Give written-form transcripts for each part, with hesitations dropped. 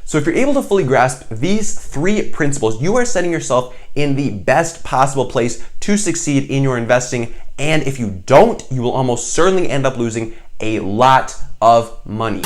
So if you're able to fully grasp these 3 principles, you are setting yourself in the best possible place to succeed in your investing. And if you don't, you will almost certainly end up losing a lot of money.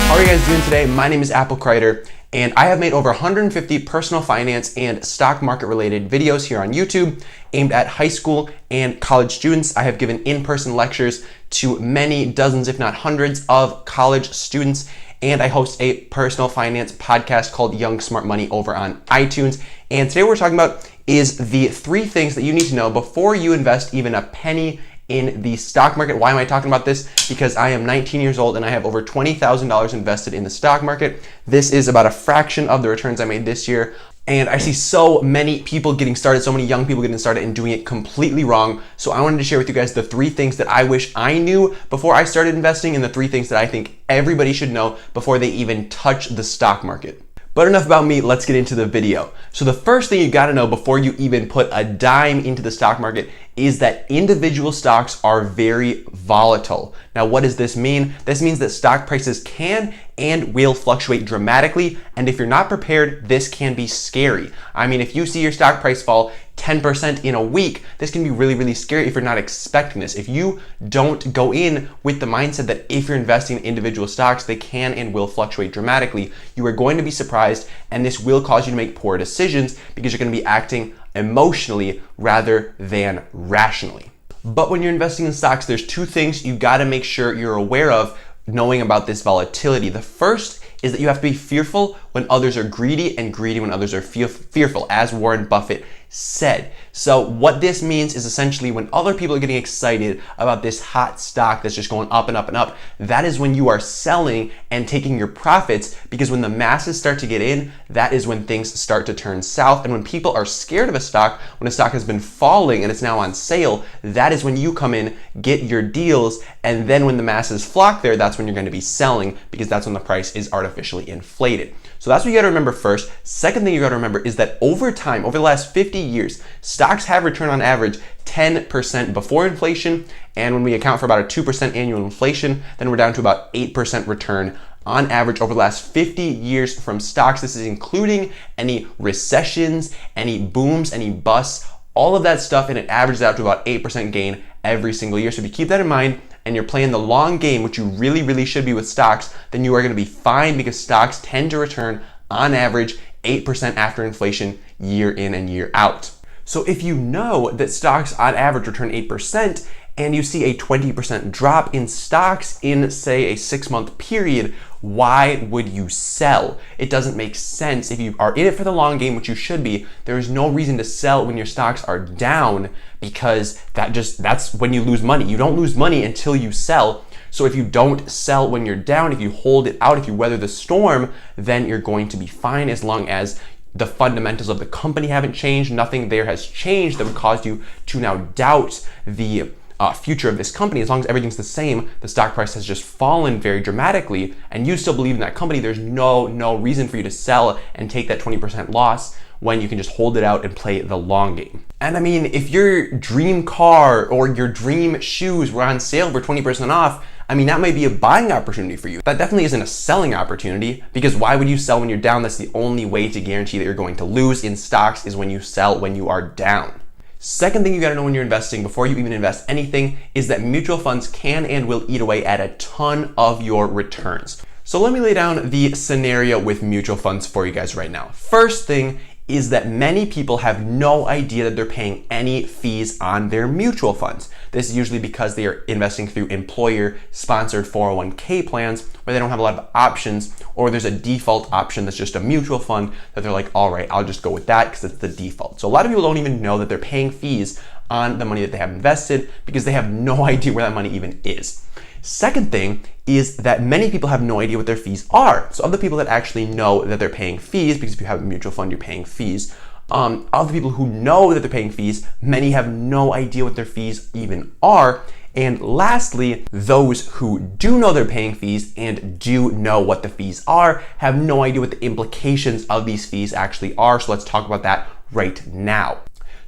How are you guys doing today? My name is Apple Kreider, and I have made over 150 personal finance and stock market related videos here on YouTube aimed at high school and college students. I have given in-person lectures to many dozens, if not hundreds, of college students, and I host a personal finance podcast called Young Smart Money over on iTunes. And today what we're talking about is the 3 things that you need to know before you invest even a penny in the stock market. Why am I talking about this? Because I am 19 years old and I have over $20,000 invested in the stock market. This is about a fraction of the returns I made this year. And I see so many people getting started, so many young people getting started and doing it completely wrong. So I wanted to share with you guys the 3 things that I wish I knew before I started investing and the 3 things that I think everybody should know before they even touch the stock market. But enough about me, let's get into the video. So the first thing you gotta know before you even put a dime into the stock market is that individual stocks are very volatile. Now, what does this mean? This means that stock prices can and will fluctuate dramatically, and if you're not prepared, this can be scary. I mean, if you see your stock price fall 10% in a week, this can be really, really scary if you're not expecting this. If you don't go in with the mindset that if you're investing in individual stocks, they can and will fluctuate dramatically, you are going to be surprised, and this will cause you to make poor decisions because you're going to be acting emotionally rather than rationally. But when you're investing in stocks, there's 2 things you got to make sure you're aware of knowing about this volatility. The first is that you have to be fearful when others are greedy and greedy when others are fearful, as Warren Buffett said. So what this means is essentially when other people are getting excited about this hot stock that's just going up and up and up, that is when you are selling and taking your profits, because when the masses start to get in, that is when things start to turn south. And when people are scared of a stock, when a stock has been falling and it's now on sale, that is when you come in, get your deals, and then when the masses flock there, that's when you're going to be selling, because that's when the price is artificially inflated. So that's what you got to remember first. Second thing you got to remember is that over time, over the last 50 years, stocks have returned on average 10% before inflation. And when we account for about a 2% annual inflation, then we're down to about 8% return on average over the last 50 years from stocks. This is including any recessions, any booms, any busts, all of that stuff, and it averages out to about 8% gain every single year. So if you keep that in mind, and you're playing the long game, which you really, really should be with stocks, then you are going to be fine, because stocks tend to return on average 8% after inflation year in and year out. So if you know that stocks on average return 8% and you see a 20% drop in stocks in, say, a 6-month period, why would you sell? It doesn't make sense. If you are in it for the long game, which you should be, there is no reason to sell when your stocks are down, because that's when you lose money. You don't lose money until you sell. So if you don't sell when you're down, if you hold it out, if you weather the storm, then you're going to be fine, as long as the fundamentals of the company haven't changed. Nothing there has changed that would cause you to now doubt the future of this company. As long as everything's the same, the stock price has just fallen very dramatically, and you still believe in that company, there's no reason for you to sell and take that 20% loss when you can just hold it out and play the long game. And I mean, if your dream car or your dream shoes were on sale for 20% off, I mean, that might be a buying opportunity for you. That definitely isn't a selling opportunity, because why would you sell when you're down? That's the only way to guarantee that you're going to lose in stocks, is when you sell when you are down. Second thing you gotta know when you're investing, before you even invest anything, is that mutual funds can and will eat away at a ton of your returns. So let me lay down the scenario with mutual funds for you guys right now. First thing is that many people have no idea that they're paying any fees on their mutual funds. This is usually because they are investing through employer-sponsored 401k plans where they don't have a lot of options, or there's a default option that's just a mutual fund that they're like, all right, I'll just go with that because it's the default. So a lot of people don't even know that they're paying fees on the money that they have invested, because they have no idea where that money even is. Second thing is that many people have no idea what their fees are. So of the people that actually know that they're paying fees, because if you have a mutual fund, you're paying fees, of the people who know that they're paying fees, many have no idea what their fees even are. And lastly, those who do know they're paying fees and do know what the fees are have no idea what the implications of these fees actually are. So let's talk about that right now.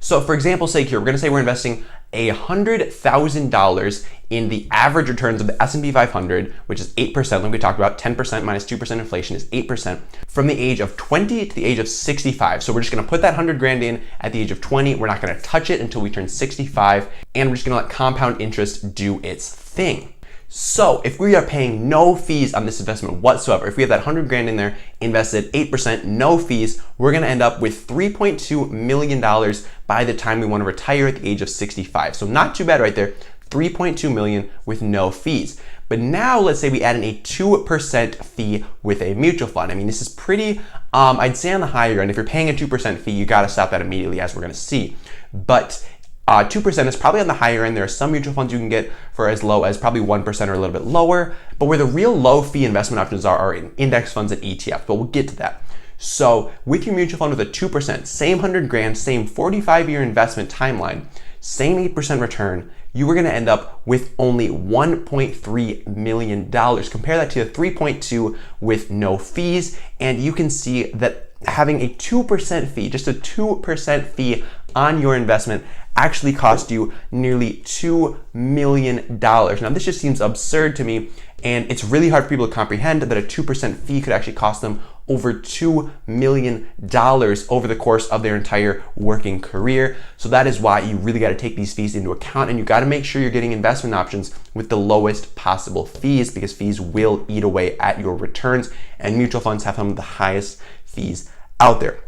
So for example's sake here, we're gonna say we're investing $100,000 in the average returns of the S&P 500, which is 8%, like we talked about, 10% minus 2% inflation is 8%, from the age of 20 to the age of 65. So we're just gonna put that 100 grand in at the age of 20. We're not gonna touch it until we turn 65, and we're just gonna let compound interest do its thing. So if we are paying no fees on this investment whatsoever, if we have that 100 grand in there, invested 8%, no fees, we're gonna end up with $3.2 million by the time we wanna retire at the age of 65. So not too bad right there, 3.2 million with no fees. But now let's say we add in a 2% fee with a mutual fund. I mean, this is pretty, I'd say on the higher end. If you're paying a 2% fee, you gotta stop that immediately, as we're gonna see. But 2% is probably on the higher end. There are some mutual funds you can get for as low as probably 1% or a little bit lower, but where the real low fee investment options are in index funds and ETFs, but we'll get to that. So with your mutual fund with a 2%, same 100 grand, same 45-year investment timeline, same 8% return, you are gonna end up with only $1.3 million. Compare that to the 3.2 with no fees, and you can see that having a 2% fee, just a 2% fee on your investment actually cost you nearly $2 million. Now this just seems absurd to me, and it's really hard for people to comprehend that a 2% fee could actually cost them over $2 million over the course of their entire working career. So that is why you really got to take these fees into account, and you got to make sure you're getting investment options with the lowest possible fees, because fees will eat away at your returns, and mutual funds have some of the highest fees out there.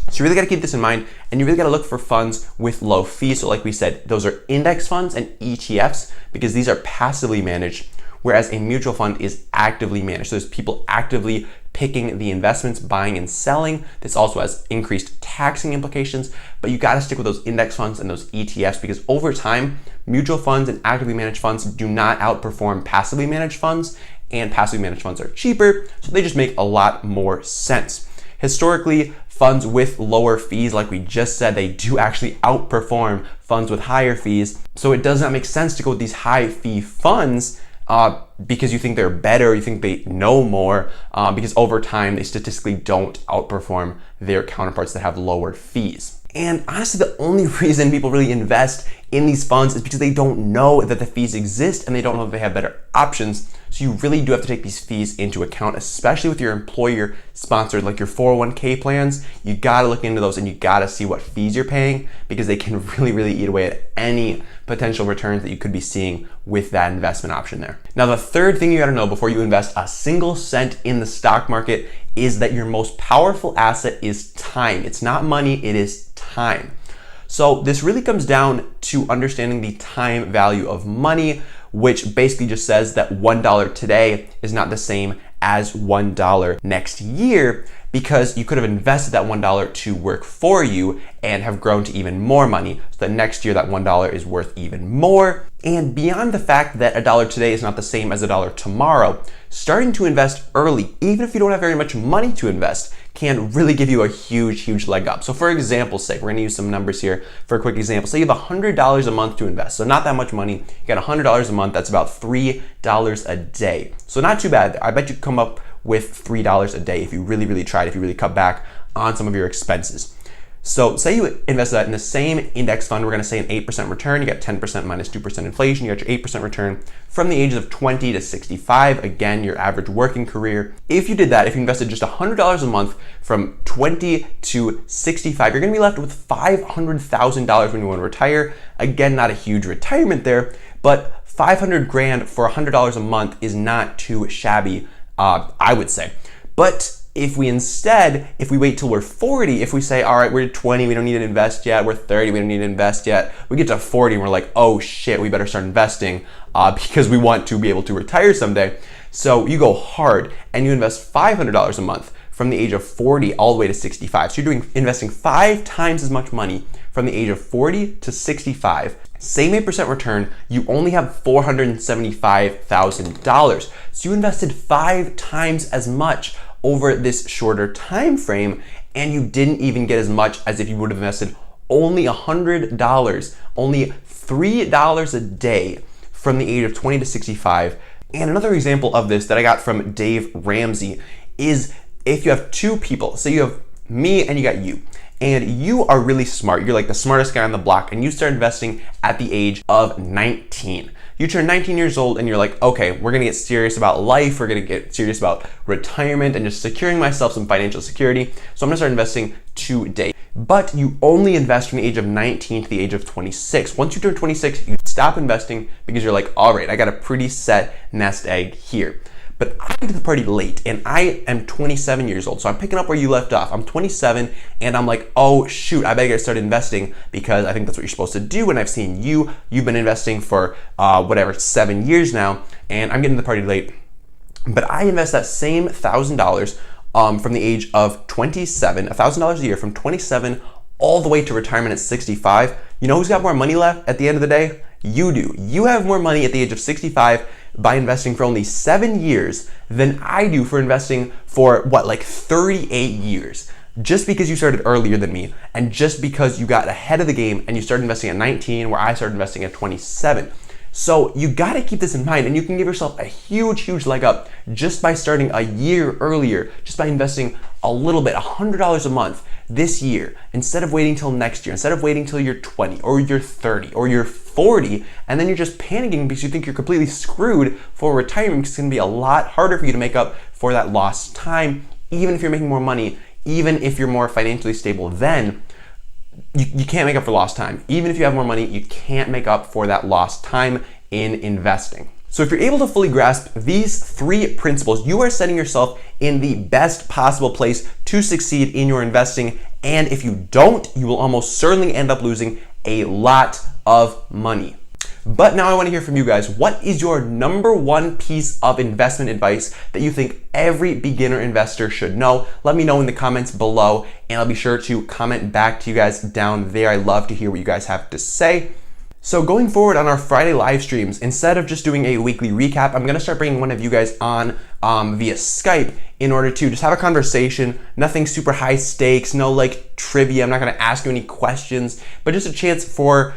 So you really got to keep this in mind, and you really got to look for funds with low fees. So like we said, those are index funds and ETFs, because these are passively managed, whereas a mutual fund is actively managed. So there's people actively picking the investments, buying and selling. This also has increased taxing implications, but you got to stick with those index funds and those ETFs, because over time, mutual funds and actively managed funds do not outperform passively managed funds, and passively managed funds are cheaper, so they just make a lot more sense. Historically, funds with lower fees, like we just said, they do actually outperform funds with higher fees. So it does not make sense to go with these high fee funds because you think they're better, you think they know more, because over time they statistically don't outperform their counterparts that have lower fees. And honestly, the only reason people really invest in these funds is because they don't know that the fees exist, and they don't know that they have better options. So you really do have to take these fees into account, especially with your employer sponsored, like your 401k plans. You gotta look into those, and you gotta see what fees you're paying, because they can really eat away at any potential returns that you could be seeing with that investment option there. Now, the third thing you gotta know before you invest a single cent in the stock market is that your most powerful asset is time. It's not money, it is time. So this really comes down to understanding the time value of money, which basically just says that $1 today is not the same as $1 next year, because you could have invested that $1 to work for you and have grown to even more money. So that next year that $1 is worth even more. And beyond the fact that $1 today is not the same as $1 tomorrow, starting to invest early, even if you don't have very much money to invest, can really give you a huge leg up. So for example's sake, we're gonna use some numbers here for a quick example. Say you have $100 a month to invest, so not that much money. You got $100 a month, that's about $3 a day. So not too bad. I bet you could come up with $3 a day if you really tried, if you really cut back on some of your expenses. So say you invest that in the same index fund, we're gonna say an 8% return, you got 10% minus 2% inflation, you got your 8% return from the ages of 20 to 65, again, your average working career. If you did that, if you invested just $100 a month from 20 to 65, you're gonna be left with $500,000 when you wanna retire. Again, not a huge retirement there, but 500 grand for $100 a month is not too shabby, I would say. But if we wait till we're 40, if we say, all right, we're 20, we don't need to invest yet, we're 30, we don't need to invest yet, we get to 40 and we're like, oh shit, we better start investing because we want to be able to retire someday. So you go hard and you invest $500 a month from the age of 40 all the way to 65. So you're investing 5 times as much money from the age of 40 to 65. Same 8% return, you only have $475,000. So you invested 5 times as much over this shorter time frame, and you didn't even get as much as if you would have invested only $100, only $3 a day from the age of 20 to 65. And another example of this that I got from Dave Ramsey is if you have 2 people, say you have me and you got you, and you are really smart. You're like the smartest guy on the block, and you start investing at the age of 19. You turn 19 years old and you're like, okay, we're gonna get serious about life. We're gonna get serious about retirement and just securing myself some financial security. So I'm gonna start investing today. But you only invest from the age of 19 to the age of 26. Once you turn 26, you stop investing because you're like, all right, I got a pretty set nest egg here. But I get to the party late, and I am 27 years old. So I'm picking up where you left off. I'm 27, and I'm like, oh shoot, I better get started investing because I think that's what you're supposed to do. And I've seen you've been investing for 7 years now, and I'm getting to the party late. But I invest that same $1,000 from the age of 27, $1,000 a year from 27 all the way to retirement at 65. You know who's got more money left at the end of the day? You do. You have more money at the age of 65 by investing for only 7 years than I do for investing for 38 years. Just because you started earlier than me, and just because you got ahead of the game and you started investing at 19 where I started investing at 27. So you gotta keep this in mind, and you can give yourself a huge leg up just by starting a year earlier, just by investing a little bit, $100 a month this year, instead of waiting till next year, instead of waiting till you're 20 or you're 30 or you're 40, and then you're just panicking because you think you're completely screwed for retirement. It's gonna be a lot harder for you to make up for that lost time, even if you're making more money, even if you're more financially stable then. You can't make up for lost time. Even if you have more money, you can't make up for that lost time in investing. So if you're able to fully grasp these 3 principles, you are setting yourself in the best possible place to succeed in your investing. And if you don't, you will almost certainly end up losing a lot of money. But now I want to hear from you guys. What is your number 1 piece of investment advice that you think every beginner investor should know? Let me know in the comments below, and I'll be sure to comment back to you guys down there. I love to hear what you guys have to say. So going forward on our Friday live streams, instead of just doing a weekly recap, I'm gonna start bringing one of you guys on via Skype in order to just have a conversation. Nothing super high stakes, no trivia. I'm not gonna ask you any questions, but just a chance for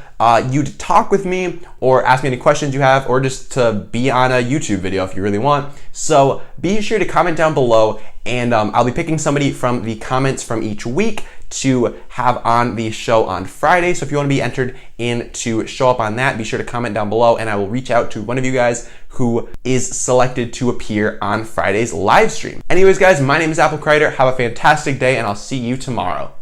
you to talk with me or ask me any questions you have, or just to be on a YouTube video if you really want. So be sure to comment down below, and I'll be picking somebody from the comments from each week to have on the show on Friday. So if you want to be entered in to show up on that, be sure to comment down below, and I will reach out to one of you guys who is selected to appear on Friday's live stream. Anyways guys, my name is Apple Kreider. Have a fantastic day, and I'll see you tomorrow.